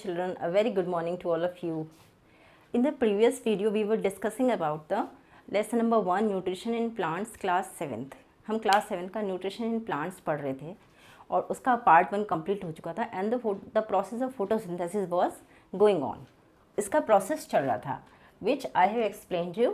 children, a very good morning to all of you. In the previous video we were discussing about the lesson number 1 nutrition in plants class 7th. हम class 7 का nutrition in plants पढ़ रहे थे और उसका part 1 complete हो चुका था and the process of photosynthesis was going on. इसका प्रोसेस चल रहा था which I have explained you.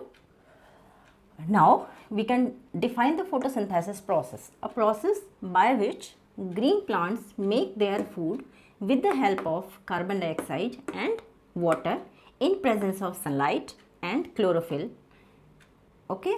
Now we can define the photosynthesis process, a process by which green plants make their food with the help of carbon dioxide and water in presence of sunlight and chlorophyll. Okay,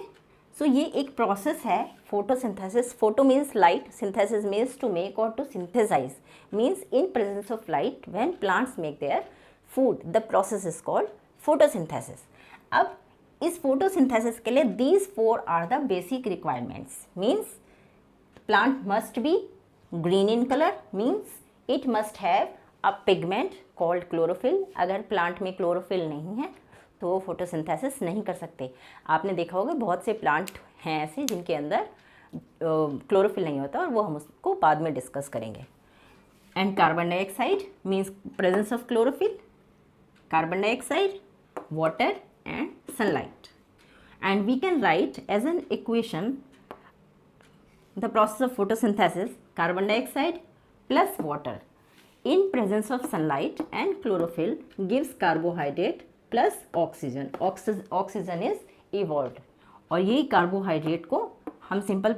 so ये एक process है photosynthesis. Photo means light, synthesis means to make or to synthesize, means in presence of light when plants make their food. The process is called photosynthesis. अब इस photosynthesis के लिए these 4 are the basic requirements. Means plant must be green in colour, means it must have a pigment called chlorophyll. अगर plant में chlorophyll नहीं है तो वो फोटोसिंथेसिस नहीं कर सकते. आपने देखा होगा बहुत से प्लांट हैं ऐसे जिनके अंदर क्लोरोफिल नहीं होता और वो हम उसको बाद में डिस्कस करेंगे. And carbon dioxide means presence of chlorophyll, carbon dioxide, water and sunlight. And we can write as an equation the process of photosynthesis: carbon dioxide plus water in presence of sunlight and chlorophyll gives carbohydrate plus oxygen. Oxygen is evolved. और यही carbohydrate को हम simple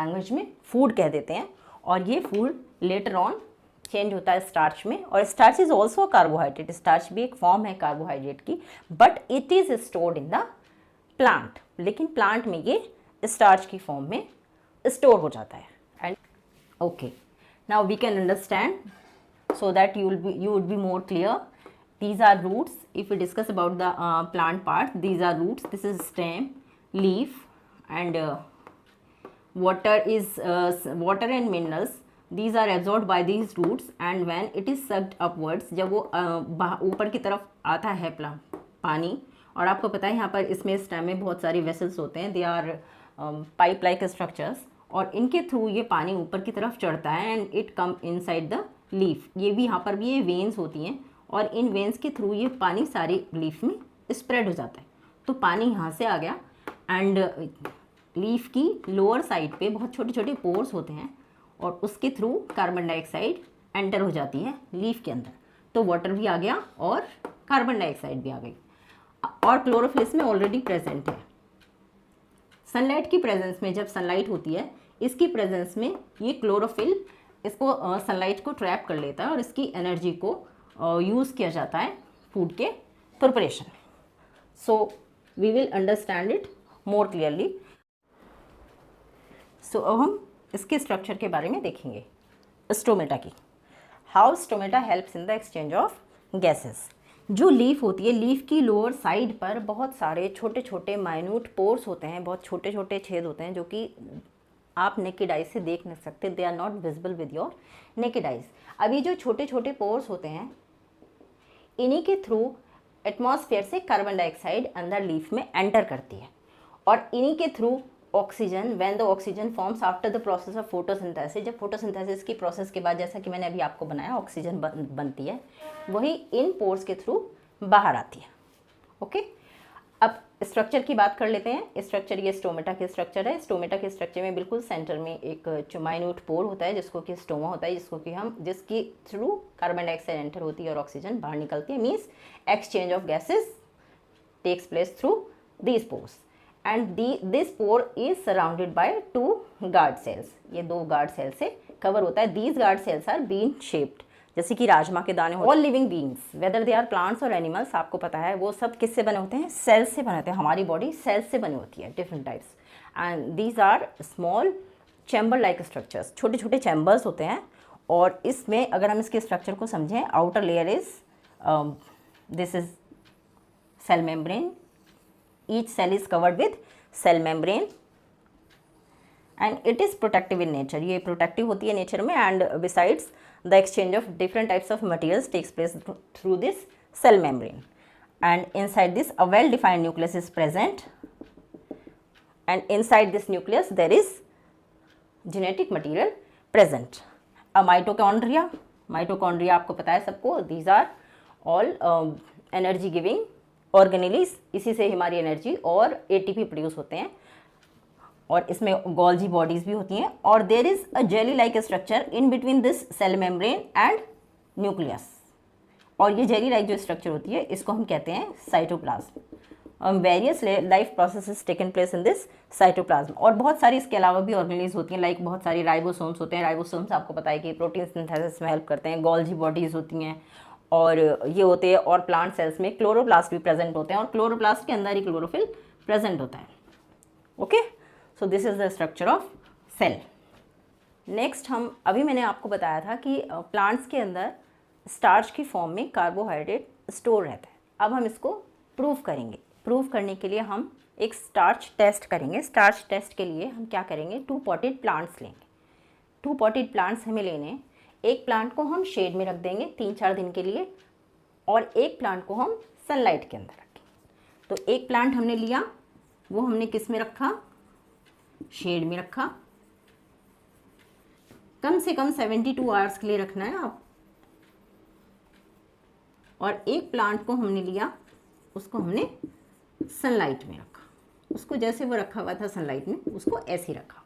language में food कह देते हैं और ये फूड लेटर ऑन चेंज होता है स्टार्च में. और starch is also carbohydrate. Starch भी एक फॉर्म है कार्बोहाइड्रेट की, but it is stored in the plant. लेकिन प्लांट में ये स्टार्च की फॉर्म में स्टोर हो जाता है. And okay, now we can understand so that you would be more clear. These are roots. If you discuss about the plant part, these are roots, this is stem, leaf and water and minerals. These are absorbed by these roots and when it is sucked upwards, जब वो ऊपर की तरफ आता है पानी. और आपको पता है यहाँ पर इसमें स्टेम में बहुत सारी वेसल्स होते हैं. They are pipe like structures और इनके थ्रू ये पानी ऊपर की तरफ चढ़ता है and it come inside the leaf. ये भी यहाँ पर भी ये वेन्स होती हैं और इन वेन्स के थ्रू ये पानी सारी लीफ में स्प्रेड हो जाता है. तो पानी यहाँ से आ गया एंड लीफ की लोअर साइड पे बहुत छोटे छोटे पोर्स होते हैं और उसके थ्रू कार्बन डाइऑक्साइड एंटर हो जाती है लीफ के अंदर. तो वाटर भी आ गया और कार्बन डाइऑक्साइड भी आ गई और क्लोरोफिल इसमें ऑलरेडी प्रेजेंट है. सनलाइट की प्रेजेंस में, जब सनलाइट होती है इसकी प्रेजेंस में ये क्लोरोफिल इसको सनलाइट को ट्रैप कर लेता है और इसकी एनर्जी को यूज़ किया जाता है फूड के प्रिपरेशन में. So we will understand it more clearly. So अब हम इसके स्ट्रक्चर के बारे में देखेंगे. स्टोमेटा की, how stomata helps in the exchange of gases. जो लीफ होती है, लीफ की लोअर साइड पर बहुत सारे छोटे छोटे माइन्यूट पोर्स होते हैं, बहुत छोटे छोटे छेद होते हैं जो कि आप नेकेड आइज से देख नहीं सकते. They are not visible with your naked eyes. अब ये जो छोटे छोटे पोर्स होते हैं इन्हीं के थ्रू एटमॉस्फेयर से कार्बन डाइऑक्साइड अंदर लीफ में एंटर करती है और इन्हीं के through oxygen, when the oxygen forms after the process of photosynthesis, जब फोटोसिंथेसिस की प्रोसेस के बाद जैसा कि मैंने अभी आपको बनाया ऑक्सीजन बनती है, वही इन पोर्स के थ्रू बाहर आती है. ओके, अब स्ट्रक्चर की बात कर लेते हैं. स्ट्रक्चर, ये स्टोमेटा के स्ट्रक्चर है. स्टोमेटा के स्ट्रक्चर में बिल्कुल सेंटर में एक माइन्यूट पोर होता है जिसको कि स्टोमा होता है, जिसकी थ्रू कार्बन डाइऑक्साइड एंटर होती है और ऑक्सीजन बाहर निकलती है. Means exchange of gases takes place through these pores. And this pore is surrounded by 2 guard cells. ये 2 गार्ड सेल से कवर होता है. These guard cells are been shaped, जैसे कि राजमा के दाने. All living beings whether they are plants और एनिमल्स, आपको पता है वो सब किससे बने होते हैं? सेल्स से बने होते हैं. हमारी बॉडी सेल्स से बनी होती है, different types. And these are small chamber like structures. छोटे छोटे चैम्बर्स होते हैं और इसमें अगर हम इसके स्ट्रक्चर को समझें, outer layer is this is cell membrane. Each cell is covered with cell membrane and it is protective in nature. ये protective होती है नेचर में. and besides the exchange of different types of materials takes place through this cell membrane. And inside this a well defined nucleus is present and inside this nucleus there is genetic material present. A mitochondria mitochondria आपको पता है सबको, these are all energy giving organelles, इसी से हमारी energy और ATP produce होते हैं, और इसमें गोल्जी बॉडीज भी होती हैं। और there is a jelly like structure in between this cell membrane and nucleus, और ये जेली लाइक जो स्ट्रक्चर होती है इसको हम कहते हैं cytoplasm. Various life processes taken place in this cytoplasm, और बहुत सारी इसके अलावा भी ऑर्गेनेलीज होती हैं, लाइक बहुत सारी राइबोसोम्स होते हैं। राइबोसोम्स आपको पता है कि प्रोटीन सिंथेसिस में हेल्प करते हैं। गोल्जी बॉडीज होती हैं और ये होते हैं, और प्लांट सेल्स में क्लोरोप्लास्ट भी प्रेजेंट होते हैं, और क्लोरोप्लास्ट के अंदर ही क्लोरोफिल प्रेजेंट होता है। Okay, so this is the structure of cell. Next अभी मैंने आपको बताया था कि प्लांट्स के अंदर स्टार्च की फॉर्म में कार्बोहाइड्रेट स्टोर रहता है। अब हम इसको प्रूव करेंगे। प्रूव करने के लिए हम एक स्टार्च टेस्ट करेंगे। स्टार्च टेस्ट के लिए हम क्या करेंगे, 2 पॉटेड प्लांट्स लेंगे। 2 पॉटेड प्लांट्स हमें लेने, एक प्लांट को हम शेड में रख देंगे 3-4 दिन के लिए, और एक प्लांट को हम सनलाइट के अंदर रखेंगे। तो एक प्लांट हमने लिया, वो हमने किस में रखा, शेड में रखा। कम से कम 72 आवर्स के लिए रखना है आप। और एक प्लांट को हमने लिया, उसको हमने सनलाइट में रखा, उसको जैसे वो रखा हुआ था सनलाइट में, उसको ऐसे ही रखा।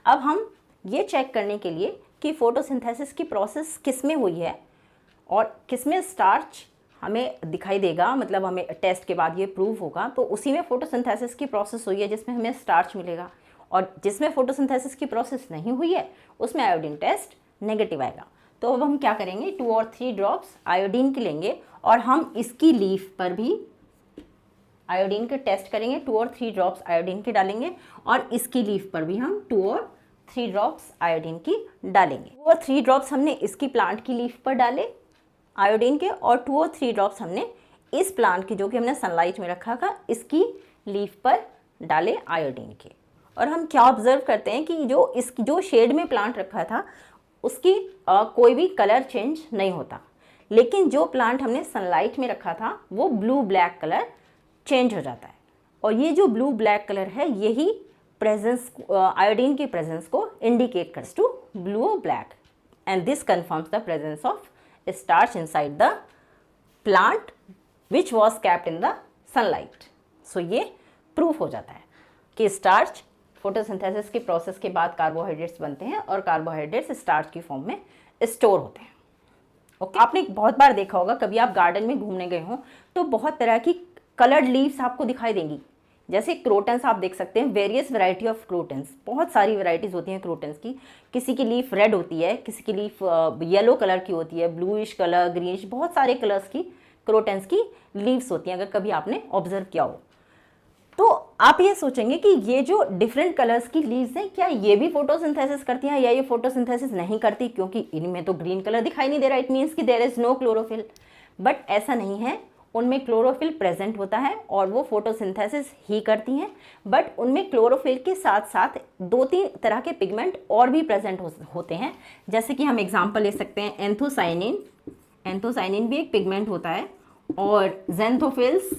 अब हम ये चेक करने के लिए कि फोटोसिंथेसिस की प्रोसेस किस में हुई है और किस में स्टार्च हमें दिखाई देगा, मतलब हमें टेस्ट के बाद ये प्रूव होगा, तो उसी में फोटोसिंथेसिस की प्रोसेस हुई है जिसमें हमें स्टार्च मिलेगा, और जिसमें फोटोसिंथेसिस की प्रोसेस नहीं हुई है उसमें आयोडीन टेस्ट नेगेटिव आएगा। तो अब हम क्या करेंगे, 2 और 3 ड्रॉप्स आयोडीन के लेंगे, और हम इसकी लीफ पर भी आयोडीन के टेस्ट करेंगे। 2 और 3 ड्रॉप्स आयोडीन के डालेंगे, और इसकी लीफ पर भी हम 2 और 3 ड्रॉप्स आयोडीन की डालेंगे। 2 और 3 ड्रॉप्स हमने इसकी प्लांट की लीफ पर डाले आयोडीन के, और 2 और 3 ड्रॉप्स हमने इस प्लांट की, जो कि हमने सनलाइट में रखा था, इसकी लीफ पर डाले आयोडीन के। और हम क्या ऑब्जर्व करते हैं कि जो शेड में प्लांट रखा था उसकी कोई भी कलर चेंज नहीं होता, लेकिन जो प्लांट हमने सनलाइट में रखा था वो ब्लू ब्लैक कलर चेंज हो जाता है। और ये जो ब्लू ब्लैक कलर है, यही प्रेजेंस आयोडीन की प्रेजेंस को इंडिकेट करस to blue black, and this confirms the presence of starch inside the plant which was kept in the sunlight. So ये प्रूफ हो जाता है कि स्टार्च फोटोसिंथेसिस की प्रोसेस के बाद कार्बोहाइड्रेट्स बनते हैं, और कार्बोहाइड्रेट्स स्टार्च की फॉर्म में स्टोर होते हैं। ओके, आपने बहुत बार देखा होगा, कभी आप गार्डन में घूमने गए हो तो बहुत तरह की कलर्ड लीव्स आपको दिखाई देंगी। जैसे क्रोटन्स आप देख सकते हैं, वेरियस वैरायटी ऑफ क्रोटन्स, बहुत सारी वैरायटीज़ होती हैं क्रोटन्स की। किसी की लीफ रेड होती है, किसी की लीफ येलो कलर की होती है, ब्लूइश कलर, ग्रीनिश, बहुत सारे कलर्स की क्रोटन्स की लीव्स होती हैं, अगर कभी आपने ऑब्जर्व किया हो। तो आप ये सोचेंगे कि ये जो डिफरेंट कलर्स की लीव्स हैं, क्या ये भी फोटोसिंथेसिस करती हैं या ये फोटोसिंथेसिस नहीं करती, क्योंकि इनमें तो ग्रीन कलर दिखाई नहीं दे रहा, इट मीन्स कि there is no chlorophyll. But ऐसा नहीं है, उनमें क्लोरोफिल प्रेजेंट होता है और वो फोटोसिंथेसिस ही करती हैं, बट उनमें क्लोरोफिल के साथ साथ 2-3 तरह के पिगमेंट और भी प्रेजेंट होते हैं। जैसे कि हम एग्जाम्पल ले सकते हैं एंथोसाइनिन, एंथोसाइनिन भी एक पिगमेंट होता है, और ज़ैंथोफिल्स,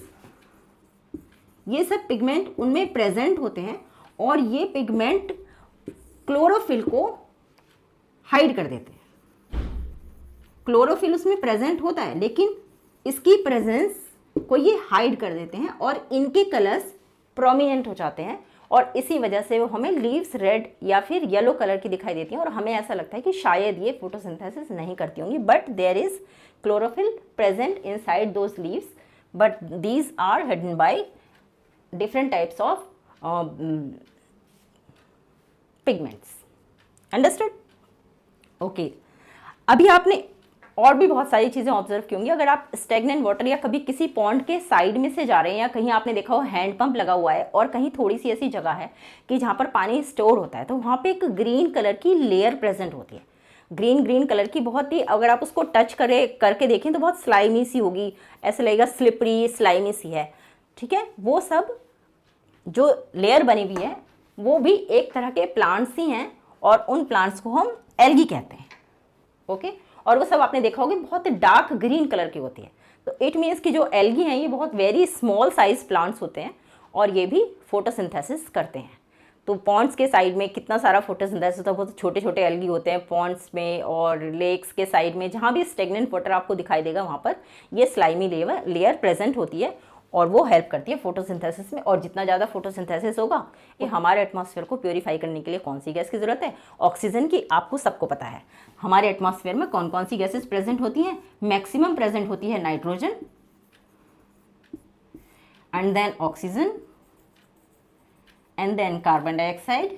ये सब पिगमेंट उनमें प्रेजेंट होते हैं, और ये पिगमेंट क्लोरोफिल को हाइड कर देते हैं। क्लोरोफिल उसमें प्रेजेंट होता है, लेकिन इसकी प्रेजेंस को ये हाइड कर देते हैं, और इनके कलर्स प्रोमिनेंट हो जाते हैं, और इसी वजह से वो हमें लीव्स रेड या फिर येलो कलर की दिखाई देती हैं, और हमें ऐसा लगता है कि शायद ये फोटोसिंथेसिस नहीं करती होंगी। But there is chlorophyll present inside those leaves, but these are hidden by different types of pigments. Understood? Okay. अभी आपने और भी बहुत सारी चीज़ें ऑब्जर्व की होंगी। अगर आप स्टेगनेंट वाटर या कभी किसी पॉन्ड के साइड में से जा रहे हैं, या कहीं आपने देखा हो हैंड पंप लगा हुआ है और कहीं थोड़ी सी ऐसी जगह है कि जहाँ पर पानी स्टोर होता है, तो वहाँ पे एक ग्रीन कलर की लेयर प्रेजेंट होती है। ग्रीन कलर की, बहुत ही, अगर आप उसको टच करके देखें तो बहुत स्लाइमी सी होगी, ऐसे लगेगा स्लिपरी स्लाइमी सी है। ठीक है, वो सब जो लेयर बनी हुई है वो भी एक तरह के प्लांट्स ही हैं, और उन प्लांट्स को हम एल्गी कहते हैं। ओके, और वो सब आपने देखा होगा बहुत डार्क ग्रीन कलर की होती है। तो इट मीन्स कि जो एल्गी हैं ये बहुत वेरी स्मॉल साइज प्लांट्स होते हैं, और ये भी फोटोसिंथेसिस करते हैं। तो पॉन्ड्स के साइड में कितना सारा फोटोसिंथेसिस होता है, बहुत छोटे छोटे एल्गी होते हैं पॉन्ड्स में और लेक्स के साइड में, जहाँ भी स्टेगनेंट वाटर आपको दिखाई देगा वहाँ पर ये स्लाइमी लेयर प्रेजेंट होती है और वो हेल्प करती है फोटोसिंथेसिस में। और जितना ज़्यादा फोटोसिंथेसिस होगा, ये हमारे एटमॉस्फेयर को प्योरीफाई करने के लिए कौन सी गैस की ज़रूरत है, ऑक्सीजन की। आपको सबको पता है हमारे एटमॉस्फेयर में कौन कौन सी गैसेस प्रेजेंट होती हैं। मैक्सिमम प्रेजेंट होती है nitrogen, and then oxygen, and then carbon dioxide,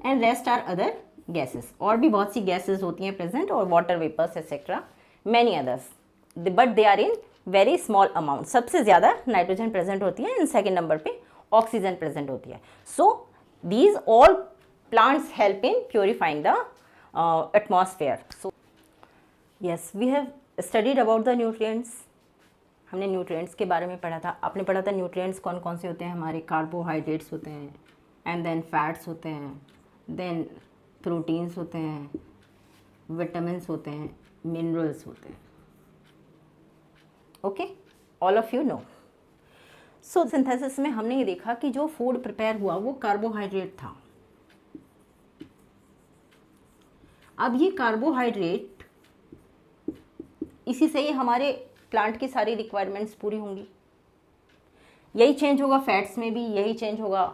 and rest are other gases। और भी बहुत सी गैसेस होती हैं प्रेजेंट, और water vapours etcetera, many others, but they are in very small amount. सबसे ज़्यादा नाइट्रोजन प्रेजेंट होती है, एंड सेकेंड नंबर पे ऑक्सीजन प्रेजेंट होती है। So these all plants help in purifying the atmosphere. So yes, we have studied about the nutrients. हमने nutrients के बारे में पढ़ा था। आपने पढ़ा था न्यूट्रिएंट्स कौन कौन से होते हैं, हमारे कार्बोहाइड्रेट्स होते हैं, एंड देन फैट्स होते हैं, देन प्रोटीन्स होते हैं, विटामिन्स होते हैं, मिनरल्स होते हैं। Okay, all of you know. So synthesis में हमने ये देखा कि जो फूड प्रिपेयर हुआ वो कार्बोहाइड्रेट था। अब ये कार्बोहाइड्रेट, इसी से ही हमारे प्लांट की सारी रिक्वायरमेंट्स पूरी होंगी। यही चेंज होगा फैट्स में भी, यही चेंज होगा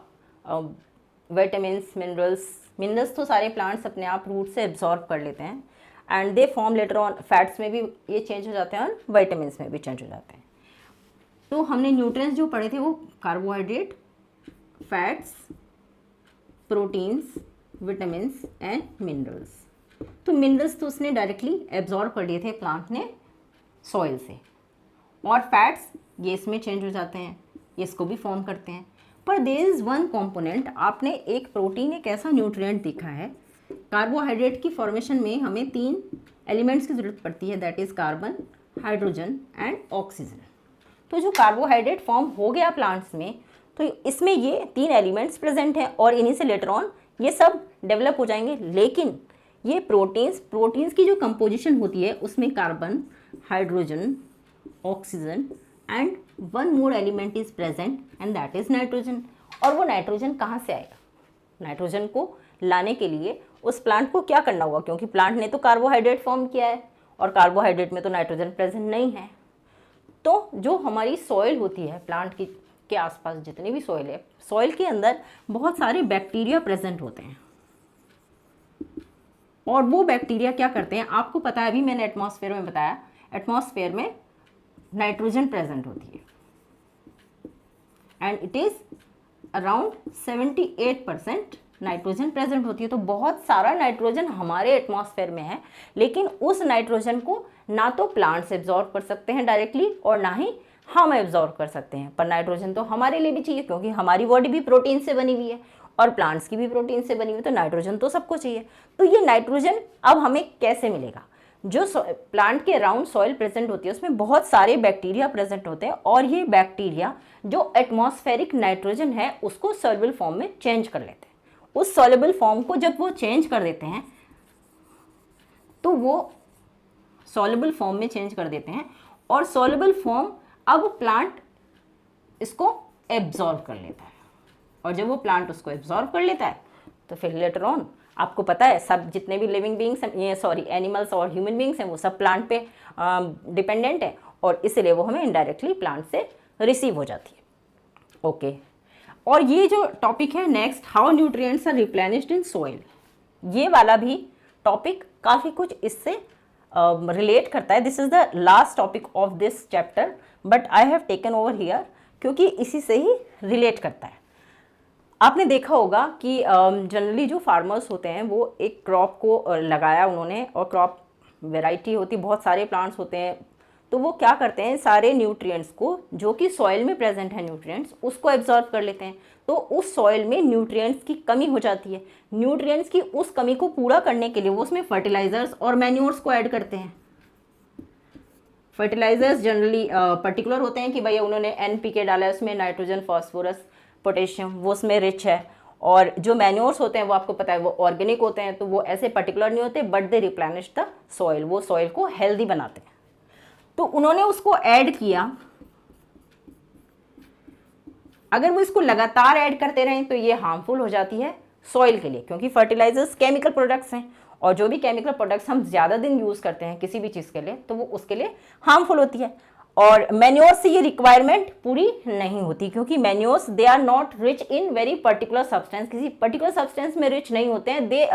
विटामिन्स, मिनरल्स तो सारे प्लांट्स अपने आप रूट से एब्जॉर्ब कर लेते हैं, and they form later on. Fats में भी ये चेंज हो जाते हैं और विटामिन्स में भी चेंज हो जाते हैं। तो हमने न्यूट्रिएंट्स जो पढ़े थे वो carbohydrate, fats, proteins, vitamins and minerals. तो मिनरल्स तो उसने डायरेक्टली एब्जॉर्ब कर लिए थे प्लांट ने सॉइल से, और फैट्स ये इसमें चेंज हो जाते हैं, ये इसको भी फॉर्म करते हैं। पर देयर इज़ वन कंपोनेंट, आपने एक प्रोटीन एक ऐसा न्यूट्रिएंट देखा है, कार्बोहाइड्रेट की फॉर्मेशन में हमें 3 एलिमेंट्स की ज़रूरत पड़ती है, that is carbon, hydrogen and oxygen. तो जो कार्बोहाइड्रेट फॉर्म हो गया प्लांट्स में, तो इसमें ये 3 एलिमेंट्स प्रेजेंट हैं और इन्हीं से लेटर ऑन ये सब डेवलप हो जाएंगे। लेकिन ये प्रोटीन्स की जो कंपोजिशन होती है उसमें carbon, hydrogen, oxygen and one more element is present, and that is nitrogen. और वो नाइट्रोजन कहाँ से आएगा? नाइट्रोजन को लाने के लिए उस प्लांट को क्या करना होगा, क्योंकि प्लांट ने तो कार्बोहाइड्रेट फॉर्म किया है और कार्बोहाइड्रेट में तो नाइट्रोजन प्रेजेंट नहीं है। तो जो हमारी सॉइल होती है प्लांट की के आसपास जितनी भी सॉइल है, सॉइल के अंदर बहुत सारे बैक्टीरिया प्रेजेंट होते हैं, और वो बैक्टीरिया क्या करते हैं आपको पता है, अभी मैंने एटमॉस्फेयर में बताया, एटमॉस्फेयर में नाइट्रोजन प्रेजेंट होती है and it is around 78% nitrogen present होती है। तो बहुत सारा नाइट्रोजन हमारे एटमॉस्फेयर में है, लेकिन उस नाइट्रोजन को ना तो प्लांट्स एब्जॉर्ब कर सकते हैं डायरेक्टली और ना ही हम एब्जॉर्ब कर सकते हैं। पर नाइट्रोजन तो हमारे लिए भी चाहिए, क्योंकि हमारी बॉडी भी प्रोटीन से बनी हुई है और प्लांट्स की भी प्रोटीन से बनी हुई है, तो नाइट्रोजन तो सबको चाहिए। तो ये नाइट्रोजन अब हमें कैसे मिलेगा? जो प्लांट के अराउंड सॉइल प्रेजेंट होती है उसमें बहुत सारे बैक्टीरिया प्रेजेंट होते हैं, और ये बैक्टीरिया जो एटमॉस्फेरिक नाइट्रोजन है उसको सॉल्युबल फॉर्म में चेंज कर लेते हैं। उस सॉल्युबल फॉर्म को जब वो चेंज कर देते हैं, तो वो सॉल्युबल फॉर्म में चेंज कर देते हैं, और सॉल्युबल फॉर्म अब प्लांट इसको एब्जॉर्ब कर लेता है, और जब वो प्लांट उसको एब्जॉर्ब कर लेता है तो फिर लेटर ऑन आपको पता है सब जितने भी लिविंग बींग्स हैं, ये एनिमल्स और ह्यूमन बींग्स हैं, वो सब प्लांट पे डिपेंडेंट है, और इसलिए वो हमें इनडायरेक्टली प्लांट से रिसीव हो जाती है। ओके, और ये जो टॉपिक है next, how nutrients are replenished in soil, ये वाला भी टॉपिक काफ़ी कुछ इससे रिलेट करता है। This is the last topic of this chapter, but I have taken over here क्योंकि इसी से ही रिलेट करता है। आपने देखा होगा कि जनरली जो फार्मर्स होते हैं वो एक क्रॉप को लगाया उन्होंने, और क्रॉप वैरायटी होती, बहुत सारे प्लांट्स होते हैं, तो वो क्या करते हैं सारे न्यूट्रिएंट्स को जो कि सॉइल में प्रेजेंट है न्यूट्रिएंट्स उसको एब्जॉर्ब कर लेते हैं। तो उस सॉइल में न्यूट्रिएंट्स की कमी हो जाती है। न्यूट्रिएंट्स की उस कमी को पूरा करने के लिए वो उसमें फर्टिलाइजर्स और मैन्योर्स को ऐड करते हैं। फर्टिलाइजर्स जनरली पर्टिकुलर होते हैं कि भाई उन्होंने NPK डाला है, उसमें नाइट्रोजन, फॉस्फोरस, पोटेशियम वो उसमें रिच है, और जो मैन्योर्स होते हैं वो आपको पता है वो ऑर्गेनिक होते हैं, तो वो ऐसे पर्टिकुलर नहीं होते, but they replenish the soil, वो सॉइल को हेल्दी बनाते हैं। तो उन्होंने उसको ऐड किया अगर वो इसको लगातार ऐड करते रहें तो ये हार्मफुल हो जाती है सॉइल के लिए, क्योंकि फर्टिलाइजर्स केमिकल प्रोडक्ट्स हैं और जो भी केमिकल प्रोडक्ट्स हम ज़्यादा दिन यूज़ करते हैं किसी भी चीज़ के लिए तो वो उसके लिए हार्मफुल होती है। और मैन्योर से ये रिक्वायरमेंट पूरी नहीं होती, क्योंकि manures they are not rich in very particular substance, किसी पर्टिकुलर सब्सटेंस में रिच नहीं होते हैं। They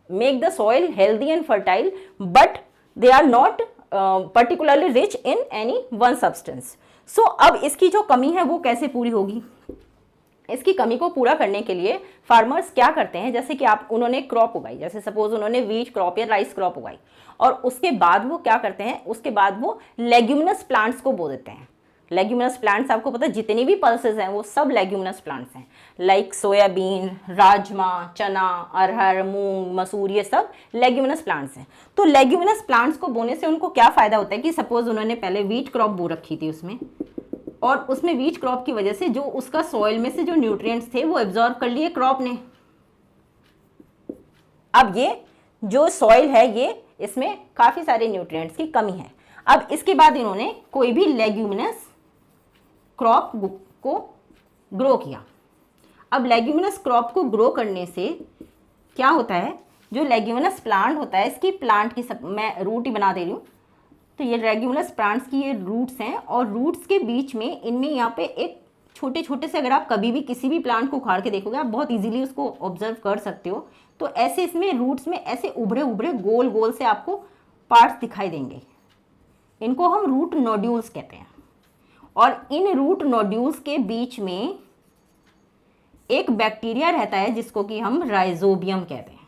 make the soil healthy and fertile but they are not particularly rich in any one substance. So अब इसकी जो कमी है वो कैसे पूरी होगी? इसकी कमी को पूरा करने के लिए फार्मर्स क्या करते हैं, जैसे कि उन्होंने क्रॉप उगाई, जैसे सपोज उन्होंने व्हीट क्रॉप या राइस क्रॉप उगाई, और उसके बाद वो क्या करते हैं, उसके बाद वो लेग्यूमिनस प्लांट्स को बो देते हैं। लेग्यूमिनस प्लांट्स आपको पता है जितनी भी पल्सेस हैं वो सब लेग्यूमिनस प्लांट्स हैं, लाइक सोयाबीन, राजमा, चना, अरहर, मूंग, मसूर, ये सब लेग्यूमिनस प्लांट्स हैं। तो लेग्यूमिनस प्लांट्स को बोने से उनको क्या फ़ायदा होता है कि सपोज उन्होंने पहले व्हीट क्रॉप बो रखी थी उसमें, और उसमें व्हीट क्रॉप की वजह से जो उसका सॉइल में से जो न्यूट्रिएंट्स थे वो एब्जॉर्ब कर लिए क्रॉप ने। अब ये जो सॉइल है ये इसमें काफ़ी सारे न्यूट्रिएंट्स की कमी है। अब इसके बाद इन्होंने कोई भी लेग्यूमिनस क्रॉप को ग्रो किया। अब लेग्यूमिनस क्रॉप को ग्रो करने से क्या होता है, जो लेग्यूमिनस प्लांट होता है इसकी प्लांट की मैं रूट ही बना दे रही हूँ, तो ये लेग्यूमिनस प्लांट्स की ये रूट्स हैं, और रूट्स के बीच में इनमें यहाँ पे एक छोटे छोटे से, अगर आप कभी भी किसी भी प्लांट को उखाड़ के देखोगे आप बहुत इजीली उसको ऑब्जर्व कर सकते हो, तो ऐसे इसमें रूट्स में ऐसे उभरे उभरे गोल गोल से आपको पार्ट्स दिखाई देंगे। इनको हम रूट नोड्यूल्स कहते हैं, और इन रूट नोड्यूल्स के बीच में एक बैक्टीरिया रहता है जिसको कि हम राइजोबियम कहते हैं।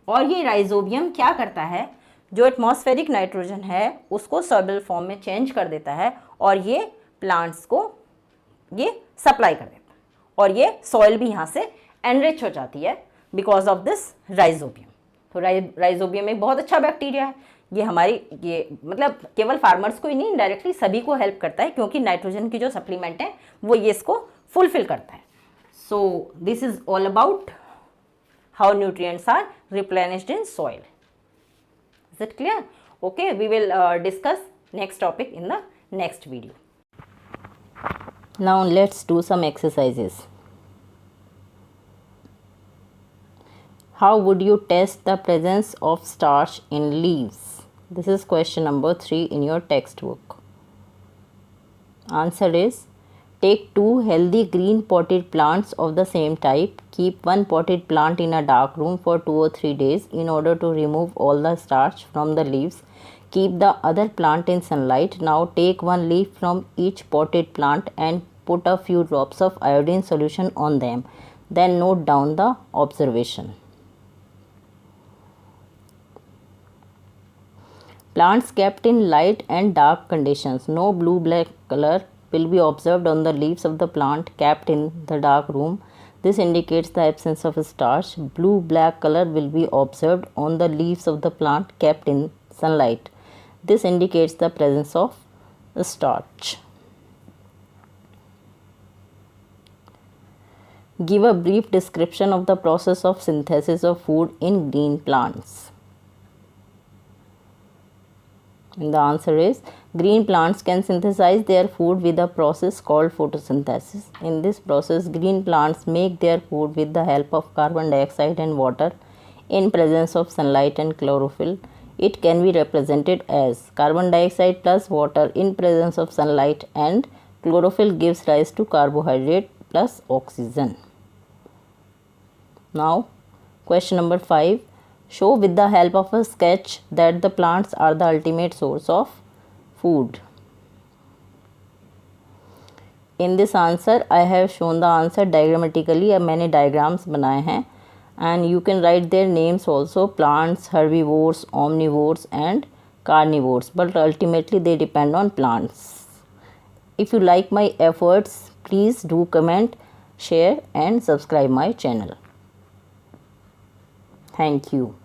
और ये राइजोबियम क्या करता है, जो एटमॉस्फेरिक नाइट्रोजन है उसको सॉल्युबल फॉर्म में चेंज कर देता है, और ये प्लांट्स को ये सप्लाई कर देता है, और ये सॉइल भी यहाँ से एनरिच हो जाती है बिकॉज ऑफ दिस राइजोबियम। तो राइजोबियम एक बहुत अच्छा बैक्टीरिया है, ये हमारी ये मतलब केवल फार्मर्स को ही नहीं, डायरेक्टली सभी को हेल्प करता है, क्योंकि नाइट्रोजन की जो सप्लीमेंट है वो ये इसको फुलफिल करता है। So this is all about how nutrients are replenished in soil. Is it clear? Okay, we will discuss next topic in the next video. Now let's do some exercises. How would you test the presence of starch in leaves? This is question number 3 in your textbook. Answer is, take 2 healthy green potted plants of the same type. Keep 1 potted plant in a dark room for 2 or 3 days in order to remove all the starch from the leaves. Keep the other plant in sunlight. Now take 1 leaf from each potted plant and put a few drops of iodine solution on them. Then note down the observation. Plants kept in light and dark conditions. No blue-black color will be observed on the leaves of the plant kept in the dark room. This indicates the absence of starch. Blue-black color will be observed on the leaves of the plant kept in sunlight. This indicates the presence of starch. Give a brief description of the process of synthesis of food in green plants. And the answer is, green plants can synthesize their food with a process called photosynthesis. In this process, green plants make their food with the help of carbon dioxide and water in presence of sunlight and chlorophyll. It can be represented as carbon dioxide plus water in presence of sunlight, and chlorophyll gives rise to carbohydrate plus oxygen. Now, question number 5. Show with the help of a sketch that the plants are the ultimate source of food. In this answer, I have shown the answer diagrammatically. मैंने diagrams बनाए हैं, and you can write their names also: plants, herbivores, omnivores and carnivores, but ultimately they depend on plants. If you like my efforts, please do comment, share and subscribe my channel. Thank you.